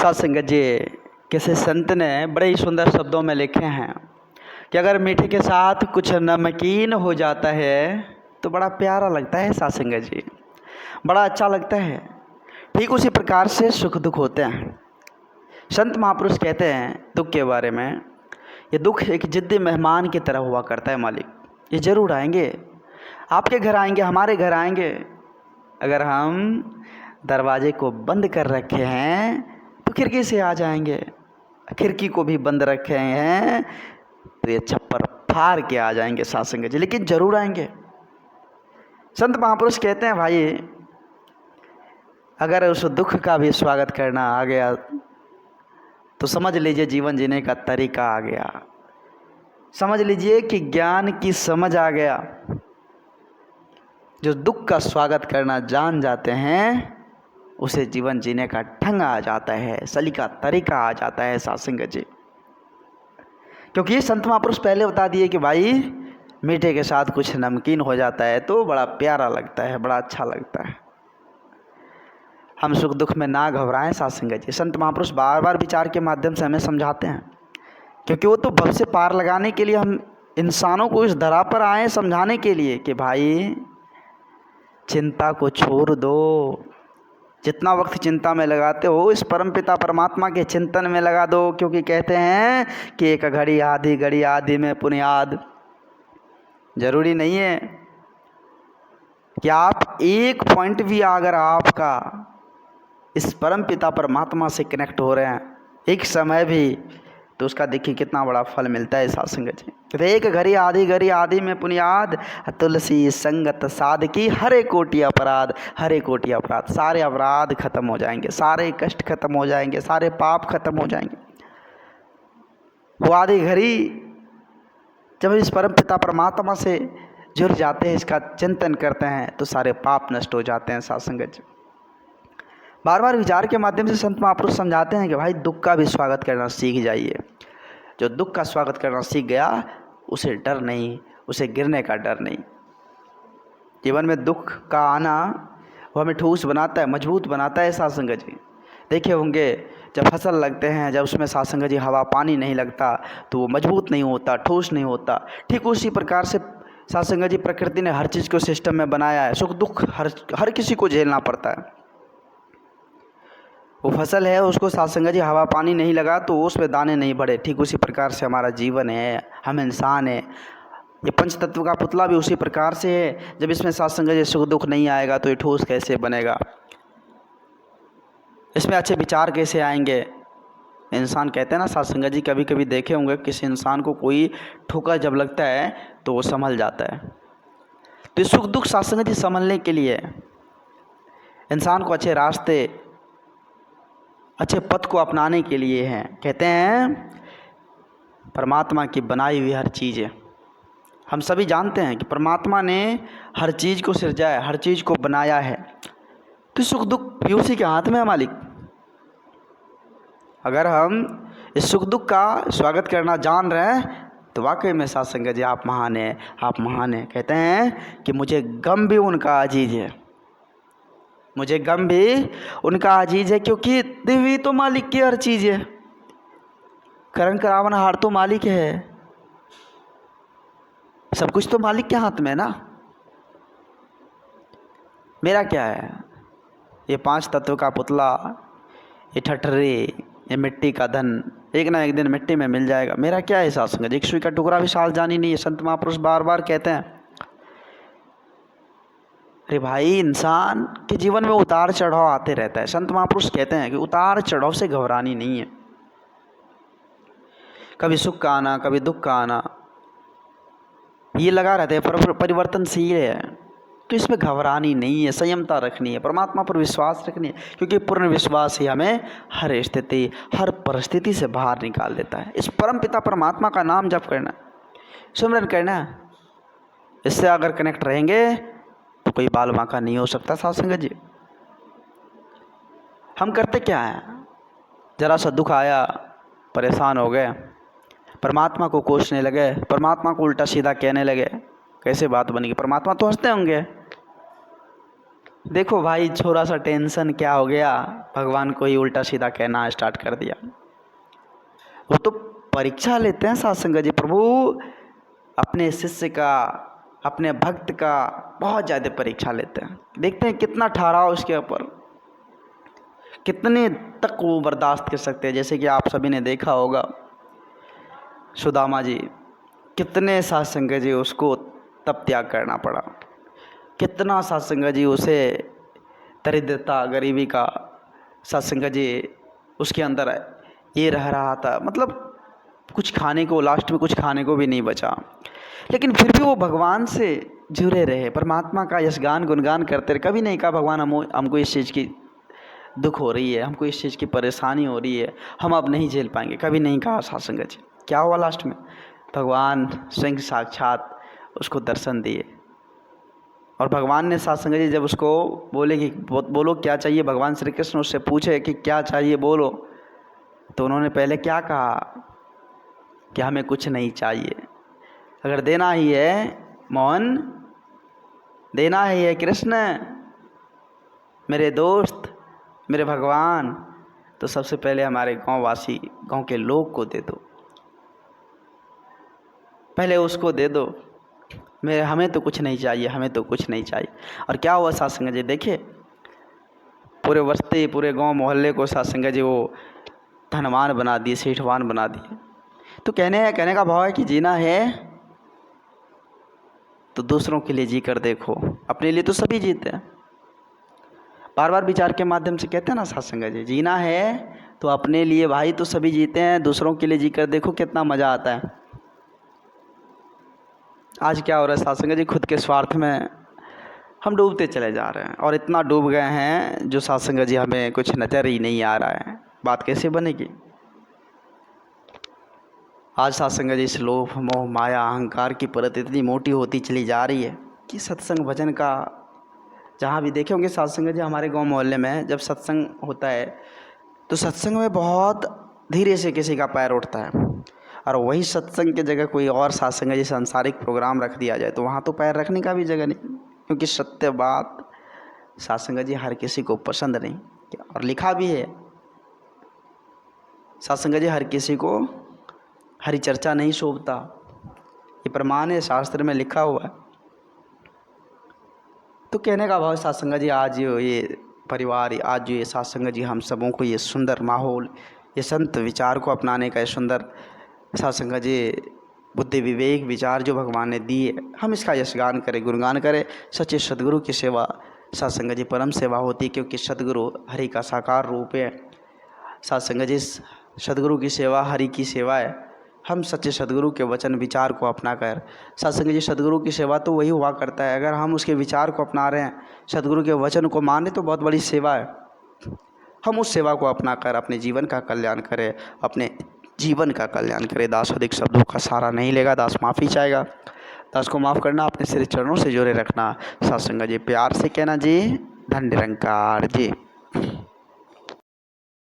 साथ संगत जी, किसी संत ने बड़े ही सुंदर शब्दों में लिखे हैं कि अगर मीठे के साथ कुछ नमकीन हो जाता है तो बड़ा प्यारा लगता है। साथ संगत जी, बड़ा अच्छा लगता है। ठीक उसी प्रकार से सुख दुख होते हैं। संत महापुरुष कहते हैं दुख के बारे में, ये दुख एक जिद्दी मेहमान की तरह हुआ करता है मालिक। ये जरूर आएंगे, आपके घर आएंगे, हमारे घर आएंगे। अगर हम दरवाजे को बंद कर रखे हैं तो खिड़की से आ जाएंगे, खिड़की को भी बंद रखे हैं तो ये छप्पर फाड़ के आ जाएंगे। साथ संगत जी, लेकिन जरूर आएंगे। संत महापुरुष कहते हैं भाई, अगर उस दुख का भी स्वागत करना आ गया तो समझ लीजिए जीवन जीने का तरीका आ गया। समझ लीजिए कि ज्ञान की समझ आ गया। जो दुख का स्वागत करना जान जाते हैं उसे जीवन जीने का ढंग आ जाता है, सलीका तरीका आ जाता है। साथ संगत जी, क्योंकि संत महापुरुष पहले बता दिए कि भाई मीठे के साथ कुछ नमकीन हो जाता है तो बड़ा प्यारा लगता है, बड़ा अच्छा लगता है। हम सुख दुख में ना घबराएं। साथ संगत जी, संत महापुरुष बार बार विचार के माध्यम से हमें समझाते हैं, क्योंकि वो तो भव से पार लगाने के लिए हम इंसानों को इस धरा पर आए समझाने के लिए कि भाई चिंता को छोड़ दो। जितना वक्त चिंता में लगाते हो इस परमपिता परमात्मा के चिंतन में लगा दो, क्योंकि कहते हैं कि एक घड़ी आधी में पुनियाद। जरूरी नहीं है कि आप एक पॉइंट भी अगर आपका इस परमपिता परमात्मा से कनेक्ट हो रहे हैं एक समय भी, तो उसका देखिए कितना बड़ा फल मिलता है। साथ संगत जी, कहते एक घड़ी आधी में पुनियाद, तुलसी संगत साधकी हरे कोटि अपराध। हरे कोटि अपराध, सारे अपराध खत्म हो जाएंगे, सारे कष्ट खत्म हो जाएंगे, सारे पाप खत्म हो जाएंगे। वो आधी घड़ी जब इस परम पिता परमात्मा से जुड़ जाते हैं, इसका चिंतन करते हैं, तो सारे पाप नष्ट हो जाते हैं। साथ संगत जी, बार बार विचार के माध्यम से संत महापुरुष समझाते हैं कि भाई दुख का भी स्वागत करना सीख जाइए। जो दुख का स्वागत करना सीख गया उसे डर नहीं, उसे गिरने का डर नहीं। जीवन में दुख का आना वो हमें ठोस बनाता है, मजबूत बनाता है। साथ संगत जी, देखे होंगे जब फसल लगते हैं, जब उसमें साथ संगत जी हवा पानी नहीं लगता तो वो मजबूत नहीं होता, ठोस नहीं होता। ठीक उसी प्रकार से साथ संगत जी प्रकृति ने हर चीज़ को सिस्टम में बनाया है। सुख दुख हर किसी को झेलना पड़ता है। वो फसल है, उसको साथ संगत जी हवा पानी नहीं लगा तो उस पर दाने नहीं बढ़े। ठीक उसी प्रकार से हमारा जीवन है, हम इंसान है। ये पंच तत्व का पुतला भी उसी प्रकार से है। जब इसमें साथ संगत जी सुख दुख नहीं आएगा तो ये ठोस कैसे बनेगा, इसमें अच्छे विचार कैसे आएंगे। इंसान कहते हैं ना साथ संगत जी, कभी कभी देखे होंगे किसी इंसान को कोई ठोकर जब लगता है तो वो संभल जाता है। तो ये सुख दुख साथ संगत जी संभलने के लिए, इंसान को अच्छे रास्ते अच्छे पथ को अपनाने के लिए हैं। कहते हैं परमात्मा की बनाई हुई हर चीज़ है। हम सभी जानते हैं कि परमात्मा ने हर चीज़ को सिरजा है, हर चीज़ को बनाया है। तो सुख दुख भी उसी के हाथ में है मालिक। अगर हम इस सुख दुख का स्वागत करना जान रहे हैं तो वाकई में साथ संगत जी आप महान हैं, आप महान हैं। कहते हैं कि मुझे गम भी उनका अजीज है, मुझे गम भी उनका अजीज है, क्योंकि दिव्य तो मालिक की हर चीज़ है। करण करावन हार तो मालिक है, सब कुछ तो मालिक के हाथ में है ना। मेरा क्या है, ये पांच तत्व का पुतला, ये ठठरी, ये मिट्टी का धन, एक ना एक दिन मिट्टी में मिल जाएगा। मेरा क्या है साथ संगत जी, एक सुई का टुकड़ा भी साल जानी नहीं है। संत महापुरुष बार बार कहते हैं अरे भाई, इंसान के जीवन में उतार चढ़ाव आते रहता है। संत महापुरुष कहते हैं कि उतार चढ़ाव से घबरानी नहीं है। कभी सुख का आना, कभी दुख का आना, ये लगा रहता है, पर परिवर्तनशील है। तो इसमें घबरानी नहीं है, संयमता रखनी है, परमात्मा पर विश्वास रखनी है, क्योंकि पूर्ण विश्वास ही हमें हर स्थिति हर परिस्थिति से बाहर निकाल देता है। इस परम पिता परमात्मा का नाम जप करना, सुमिरन करना, इससे अगर कनेक्ट रहेंगे तो कोई बाल बांका नहीं हो सकता। साथ संगत जी, हम करते क्या हैं, जरा सा दुख आया परेशान हो गए, परमात्मा को कोसने लगे, परमात्मा को उल्टा सीधा कहने लगे। कैसे बात बनेगी, परमात्मा तो हंसते होंगे। देखो भाई, थोड़ा सा टेंशन क्या हो गया, भगवान को ही उल्टा सीधा कहना स्टार्ट कर दिया। वो तो परीक्षा लेते हैं सत्संग जी प्रभु, अपने शिष्य का, अपने भक्त का बहुत ज़्यादा परीक्षा लेते हैं। देखते हैं कितना ठहराव उसके ऊपर, कितने तक वो बर्दाश्त कर सकते हैं। जैसे कि आप सभी ने देखा होगा सुदामा जी, कितने सत्संग जी उसको तप त्याग करना पड़ा, कितना सत्संग जी उसे दरिद्रता गरीबी का सत्संग जी उसके अंदर ये रह रहा था, मतलब कुछ खाने को, लास्ट में कुछ खाने को भी नहीं बचा, लेकिन फिर भी वो भगवान से जुड़े रहे, परमात्मा का यशगान गुणगान करते रहे। कभी नहीं कहा भगवान हमको इस चीज़ की दुख हो रही है, हमको इस चीज़ की परेशानी हो रही है, हम अब नहीं झेल पाएंगे, कभी नहीं कहा सत्संग जी। क्या हुआ लास्ट में, भगवान स्वयं साक्षात उसको दर्शन दिए। और भगवान ने सत्संग जी जब उसको बोले कि बोलो क्या चाहिए, भगवान श्री कृष्ण उससे पूछे कि क्या चाहिए बोलो, तो उन्होंने पहले क्या कहा कि हमें कुछ नहीं चाहिए, अगर देना ही है मोहन, देना ही है कृष्ण, मेरे दोस्त, मेरे भगवान, तो सबसे पहले हमारे गांव वासी, गांव के लोग को दे दो, पहले उसको दे दो, हमें तो कुछ नहीं चाहिए, हमें तो कुछ नहीं चाहिए। और क्या हुआ सत्संग जी, देखिए पूरे बस्ती, पूरे गांव मोहल्ले को सत्संग जी वो धनवान बना दिए, सेठवान बना दिए। तो कहने का भाव है कि जीना है तो दूसरों के लिए जी कर देखो, अपने लिए तो सभी जीते हैं। बार बार विचार के माध्यम से कहते हैं ना सत्संग जी, जीना है तो अपने लिए भाई तो सभी जीते हैं, दूसरों के लिए जी कर देखो कितना मज़ा आता है। आज क्या हो रहा है सत्संग जी, खुद के स्वार्थ में हम डूबते चले जा रहे हैं, और इतना डूब गए हैं जो सत्संग जी हमें कुछ नज़र ही नहीं आ रहा है। बात कैसे बनेगी? आज सत्संग जी इस लोभ मोह माया अहंकार की परत इतनी मोटी होती चली जा रही है कि सत्संग भजन का जहाँ भी देखे होंगे सत्संग जी, हमारे गांव मोहल्ले में जब सत्संग होता है तो सत्संग में बहुत धीरे से किसी का पैर उठता है, और वही सत्संग की जगह कोई और सत्संग जी सांसारिक प्रोग्राम रख दिया जाए तो वहाँ तो पैर रखने का भी जगह नहीं, क्योंकि सत्य बात सत्संग जी हर किसी को पसंद नहीं, और लिखा भी है सत्संग जी हर किसी को हरि चर्चा नहीं शोभता, ये प्रमाण है, शास्त्र में लिखा हुआ है। तो कहने का भाव सत्संग जी, आज ये परिवार, आज ये सत्संग जी हम सबों को ये सुंदर माहौल, ये संत विचार को अपनाने का ये सुंदर सत्संग जी बुद्धि विवेक विचार जो भगवान ने दिए, हम इसका यशगान करें, गुणगान करें। सच्चे सदगुरु की सेवा सत्संग जी परम सेवा होती, क्योंकि सदगुरु हरि का साकार रूप है। सत्संग जी सदगुरु की सेवा हरि की सेवा है। हम सच्चे सदगुरु के वचन विचार को अपना कर, सत्संग जी सदगुरु की सेवा तो वही हुआ करता है, अगर हम उसके विचार को अपना रहे हैं, सदगुरु के वचन को मान रहे तो बहुत बड़ी सेवा है। हम उस सेवा को अपना कर अपने जीवन का कल्याण करें, अपने जीवन का कल्याण करें। दास अधिक शब्दों का सहारा नहीं लेगा, दास माफ़ी चाहेगा, दास को माफ़ करना, अपने श्री चरणों से जोड़े रखना। सत्संग जी प्यार से कहना जी, धन निरंकार जी।